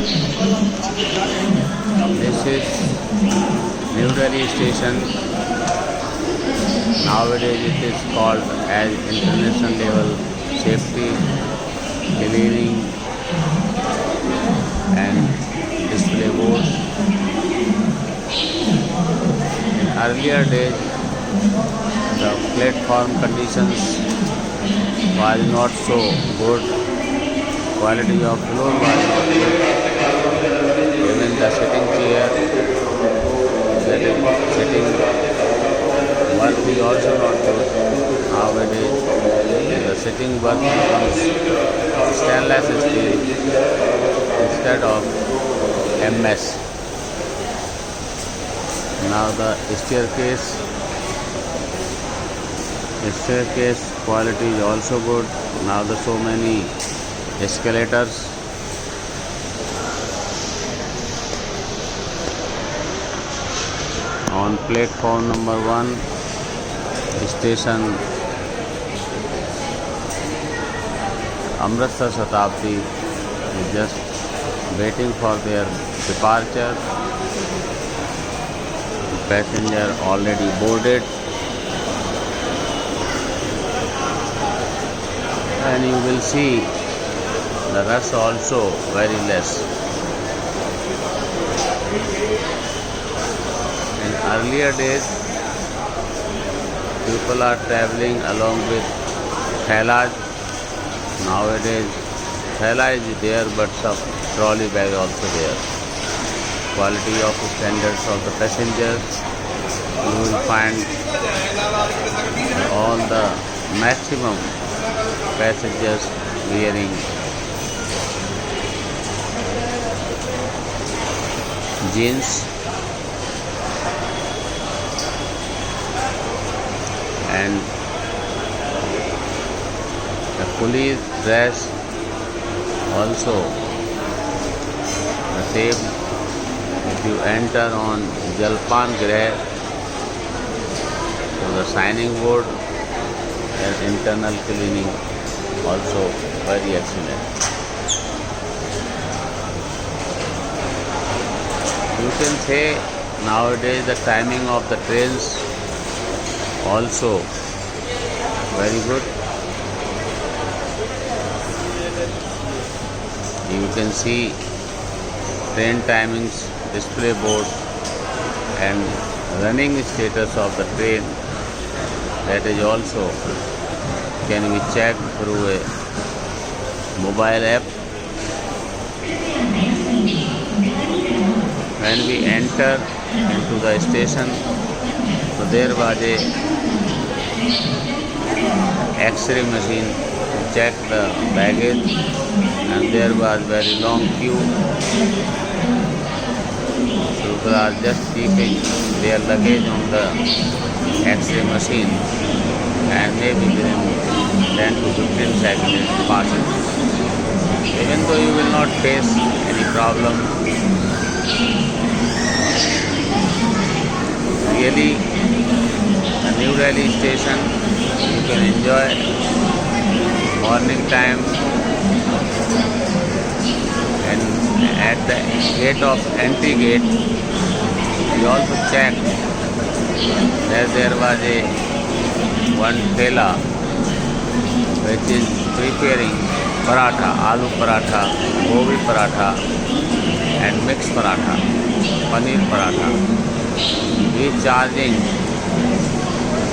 This is New Delhi station. Nowadays it is called as international level safety, cleaning and display boards. In earlier days, the platform conditions was not so good. Quality of floor was not good. Even the sitting chair, sitting work is also not good. Nowadays, the sitting work becomes stainless steel instead of MS. Now the staircase quality is also good. Now the so many escalators. On platform number 1, station Amritsar Shatabdi is just waiting for their departure. The passenger already boarded, and you will see the rush also very less. In earlier days, people are traveling along with thailas. Nowadays, thaila is there, but some trolley bag also there. Quality of standards of the passengers, you will find all the maximum passengers wearing jeans and the police dress also the same. If you enter on Jalpan Greh, so the signing board and internal cleaning also very excellent. You can say nowadays the timing of the trains also very good. You can see train timings, display board and running status of the train. That is also can be checked through a mobile app. When we enter into the station, so there was a X-ray machine to check the baggage, and there was very long queue. People are just keeping their luggage on the X-ray machine, and maybe within 10 to 15 seconds it passes. Even though you will not face any problem, really the New Delhi station you can enjoy morning time, and at the gate of entry gate we also checked that there was a one thela which is preparing paratha, aloo paratha, gobi paratha and mixed paratha, paneer paratha. We charging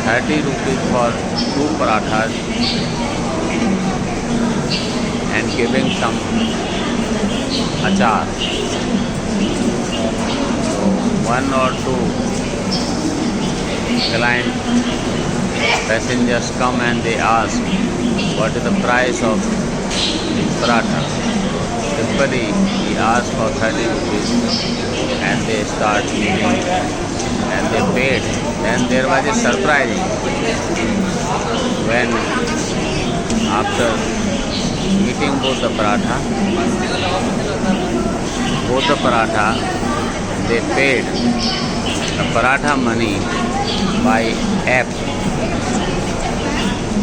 30 rupees for 2 parathas and giving some achar. So 1 or 2 client passengers come and they ask what is the price of this paratha. Simply he asks for 30 rupees and they start eating and they paid. Then there was a surprise when after eating both the paratha they paid the paratha money by app.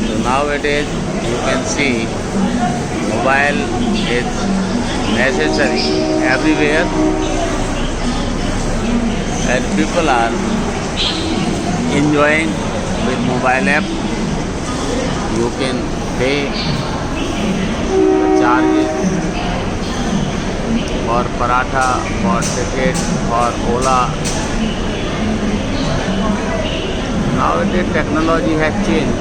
So nowadays you can see mobile is necessary everywhere, and people are enjoying with mobile app. You can pay the charges for paratha, for ticket, for Ola. Nowadays technology has changed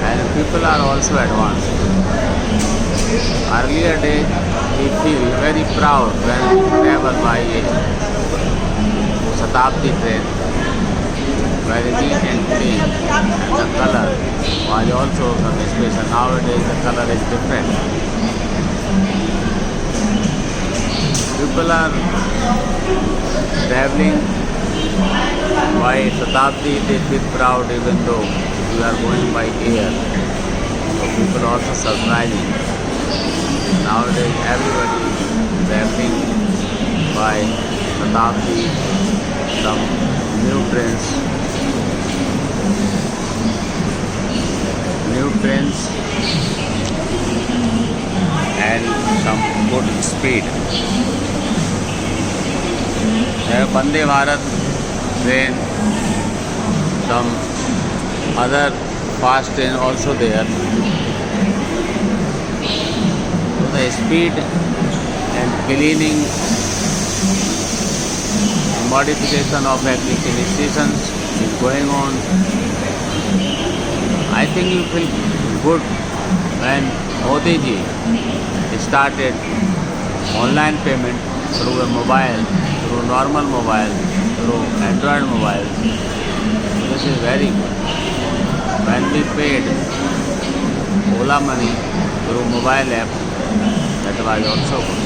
and people are also advanced. Earlier days we feel very proud when we travel by a Shatabdi train, very neat and clean, and the color was also some special. Nowadays the color is different. People are traveling by Shatabdi, they feel proud even though we are going by air. So people also surprising. Nowadays everybody is traveling by Shatabdi, some new trains and some good speed. Vande Bharat train, some other fast train also there. So the speed and cleaning, modification of existing stations is going on. I think you feel good when Modi ji started online payment through a mobile, through normal mobile, through Android mobile. This is very good. When we paid Ola money through mobile app, that was also good.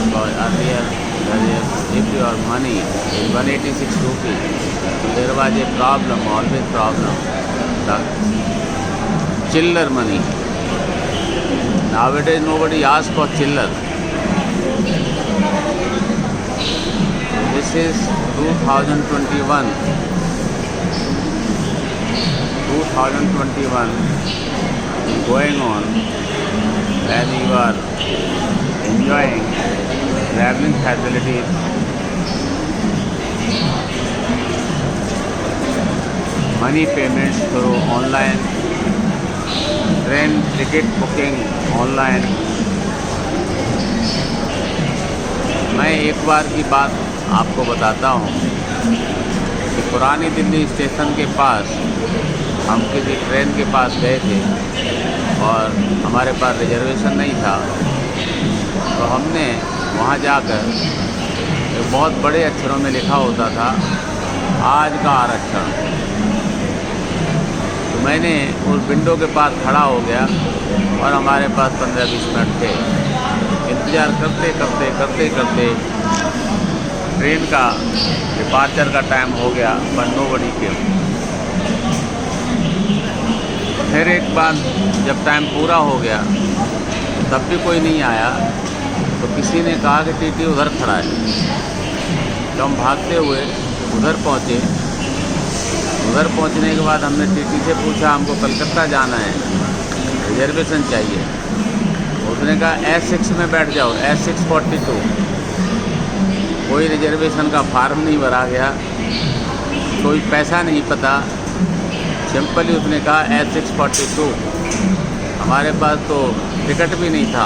Because earlier, if your money is 186 rupees, there was a problem, always problem. The chiller money. Nowadays nobody asks for chiller. This is 2021 going on, and you are enjoying traveling facilities, money payments through online, train ticket booking online. मैं एक बार की बात आपको बताता हूँ कि पुरानी Delhi station के पास हम किसी ट्रेन के पास गए थे और हमारे पास रिजर्वेशन नहीं था, तो हमने वहाँ जाकर एक बहुत बड़े अक्षरों में लिखा होता था आज का आरक्षण। तो मैंने उस विंडो के पास खड़ा हो गया और हमारे पास 15-20 मिनट थे। इंतज़ार करते करते ट्रेन का डिपार्चर का टाइम हो गया, पर नोबडी केम। फिर एक बार जब टाइम पूरा हो गया तब भी कोई नहीं आया, तो किसी ने कहा कि टीटी उधर खड़ा है। तो हम भागते हुए उधर पहुँचे। उधर पहुँचने के बाद हमने टीटी से पूछा हमको कलकत्ता जाना है, रिजर्वेशन चाहिए। उसने कहा S6 में बैठ जाओ, S642। कोई रिजर्वेशन का फार्म नहीं भरा गया, कोई पैसा नहीं पता, सिंपली उसने कहा S642। हमारे पास तो टिकट भी नहीं था,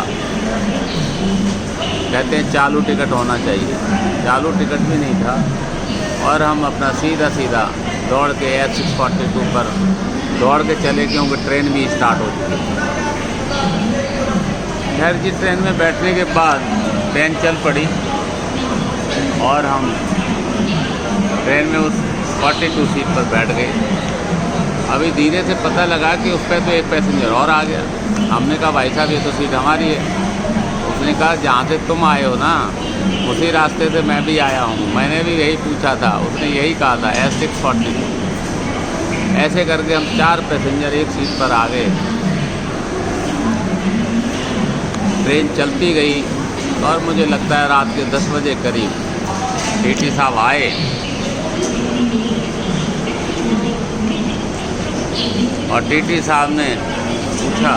कहते हैं चालू टिकट होना चाहिए, चालू टिकट भी नहीं था। और हम अपना सीधा दौड़ के S642 पर दौड़ के चले, क्योंकि ट्रेन भी स्टार्ट हो चुकी। खैर जी, ट्रेन में बैठने के बाद ट्रेन चल पड़ी और हम ट्रेन में उस 42 सीट पर बैठ गए। अभी धीरे से पता लगा कि उस पर तो एक पैसेंजर और आ गया। हमने कहा भाई साहब ये तो सीट हमारी है। उसने कहा जहाँ से तुम आए हो ना, उसी रास्ते से मैं भी आया हूँ। मैंने भी यही पूछा था, उसने यही कहा था S642। ऐसे करके हम 4 पैसेंजर एक सीट पर आ गए। ट्रेन चलती गई और मुझे लगता है रात के 10 बजे करीब टीटी साहब आए और टीटी साहब ने पूछा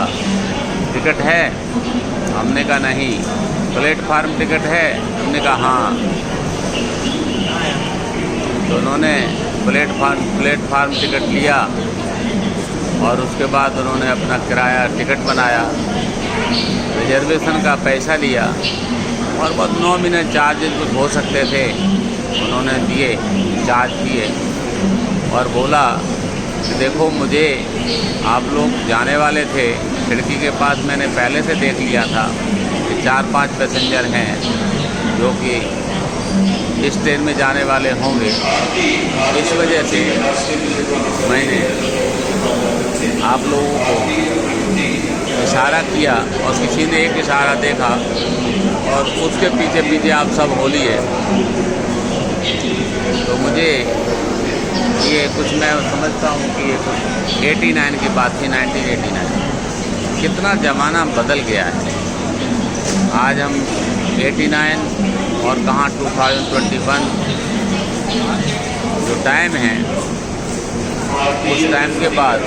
कि टिकट है? हमने कहा नहीं। प्लेटफार्म टिकट है? हमने कहा हाँ। तो उन्होंने प्लेटफार्म टिकट लिया और उसके बाद उन्होंने अपना किराया टिकट बनाया, रिजर्वेशन का पैसा लिया और बहुत नॉमिनल चार्जेस कुछ हो सकते थे उन्होंने दिए, चार्ज किए और बोला कि देखो मुझे आप लोग जाने वाले थे, खिड़की के पास मैंने पहले से देख लिया था कि 4-5 पैसेंजर हैं जो कि इस ट्रेन में जाने वाले होंगे। इस वजह से मैंने आप लोगों को इशारा किया और किसी ने एक इशारा देखा और उसके पीछे पीछे आप सब हो लिए। तो मुझे ये कुछ मैं समझता हूँ कि ये कुछ 89 की बात थी, 1989। कितना ज़माना बदल गया है। आज हम 89 और कहाँ 2021 जो टाइम है, उस टाइम के बाद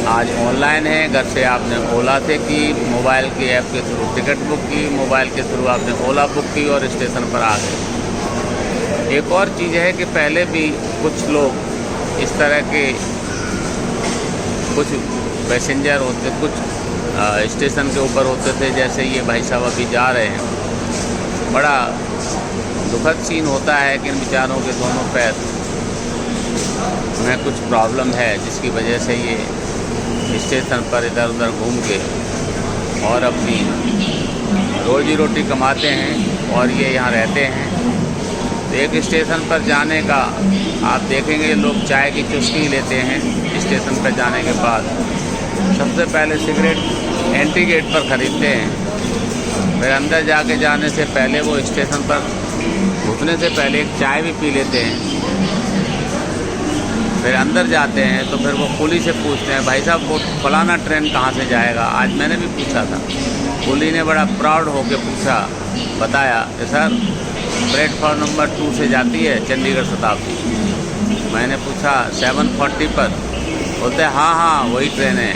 आज ऑनलाइन है। घर से आपने ओला से की, मोबाइल की ऐप के थ्रू टिकट बुक की, मोबाइल के थ्रू आपने ओला बुक की और स्टेशन पर आ गए। एक और चीज़ है कि पहले भी कुछ लोग इस तरह के कुछ पैसेंजर होते, कुछ स्टेशन के ऊपर होते थे, जैसे ये भाई साहब अभी जा रहे हैं। बड़ा दुखद सीन होता है कि इन बेचारों के दोनों पैर में कुछ प्रॉब्लम है, जिसकी वजह से ये स्टेशन पर इधर उधर घूम के और अपनी रोजी रोटी कमाते हैं और ये यहाँ रहते हैं। तो एक स्टेशन पर जाने का आप देखेंगे लोग चाय की चुस्की लेते हैं। स्टेशन पर जाने के बाद सबसे पहले सिगरेट एंट्री गेट पर ख़रीदते हैं, फिर अंदर जाके जाने से पहले वो स्टेशन पर घुसने से पहले एक चाय भी पी लेते हैं। फिर अंदर जाते हैं तो फिर वो कुली से पूछते हैं, भाई साहब वो फलाना ट्रेन कहाँ से जाएगा? आज मैंने भी पूछा था। कुली ने बड़ा प्राउड होकर पूछा, बताया कि सर प्लेटफॉर्म नंबर 2 से जाती है चंडीगढ़ शताब्दी। मैंने पूछा 7:40 पर? बोलते हाँ हाँ वही ट्रेन है,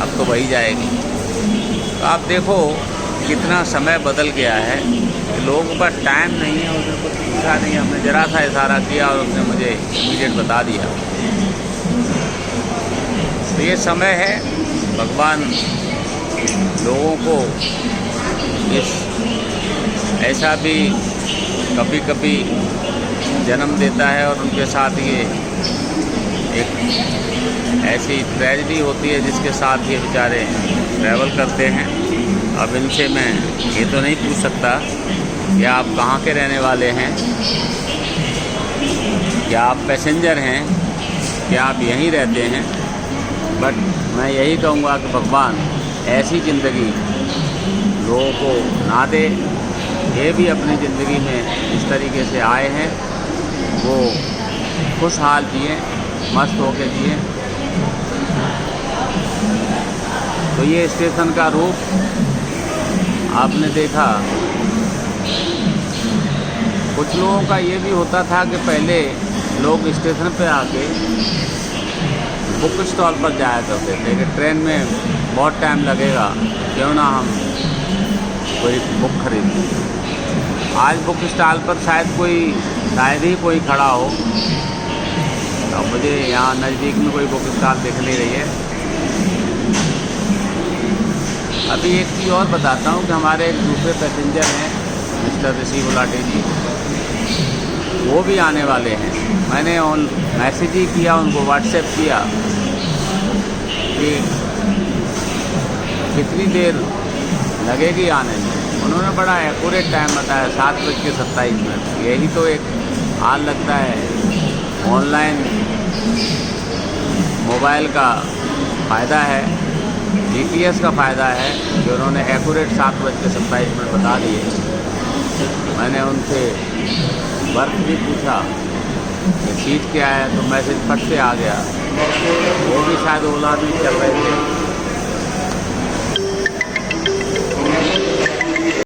अब तो वही जाएगी। तो आप देखो कितना समय बदल गया है। लोगों के पास टाइम नहीं है, उसने कुछ पूछा नहीं, हमने ज़रा सा इशारा किया और उसने मुझे इमीडिएट बता दिया। तो ये समय है, भगवान लोगों को इस ऐसा भी कभी कभी जन्म देता है और उनके साथ ये एक ऐसी ट्रेजेडी होती है जिसके साथ ये बेचारे ट्रैवल करते हैं। अब इनसे मैं ये तो नहीं पूछ सकता कि आप कहाँ के रहने वाले हैं, क्या आप पैसेंजर हैं, क्या आप यहीं रहते हैं। बट मैं यही कहूँगा कि भगवान ऐसी ज़िंदगी लोगों को ना दे। ये भी अपनी ज़िंदगी में इस तरीके से आए हैं, वो खुशहाल जिए, मस्त होके जिए। तो ये स्टेशन का रूप आपने देखा। कुछ लोगों का ये भी होता था कि पहले लोग स्टेशन पे आके बुक स्टॉल पर जाया करते थे कि ट्रेन में बहुत टाइम लगेगा, क्यों ना हम कोई बुक खरीदें। आज बुक स्टॉल पर शायद ही कोई खड़ा हो। तो मुझे यहाँ नज़दीक में कोई बुक स्टॉल दिख नहीं रही है। अभी एक चीज़ और बताता हूँ कि हमारे एक दूसरे पैसेंजर हैं मिस्टर ऋषि गुलाटी जी, वो भी आने वाले हैं। मैंने मैसेज ही किया उनको, व्हाट्सएप किया कि कितनी देर लगेगी आने में। उन्होंने बड़ा एक्यूरेट टाइम बताया, 7:27। यही तो एक हाल लगता है ऑनलाइन मोबाइल का फ़ायदा है, GPS का फ़ायदा है कि उन्होंने एक्यूरेट 7:27 बता दिए। मैंने उनसे वर्क भी पूछा कि सीट क्या है, तो मैसेज फट से आ गया। वो भी शायद ओला भी चल रहे थे।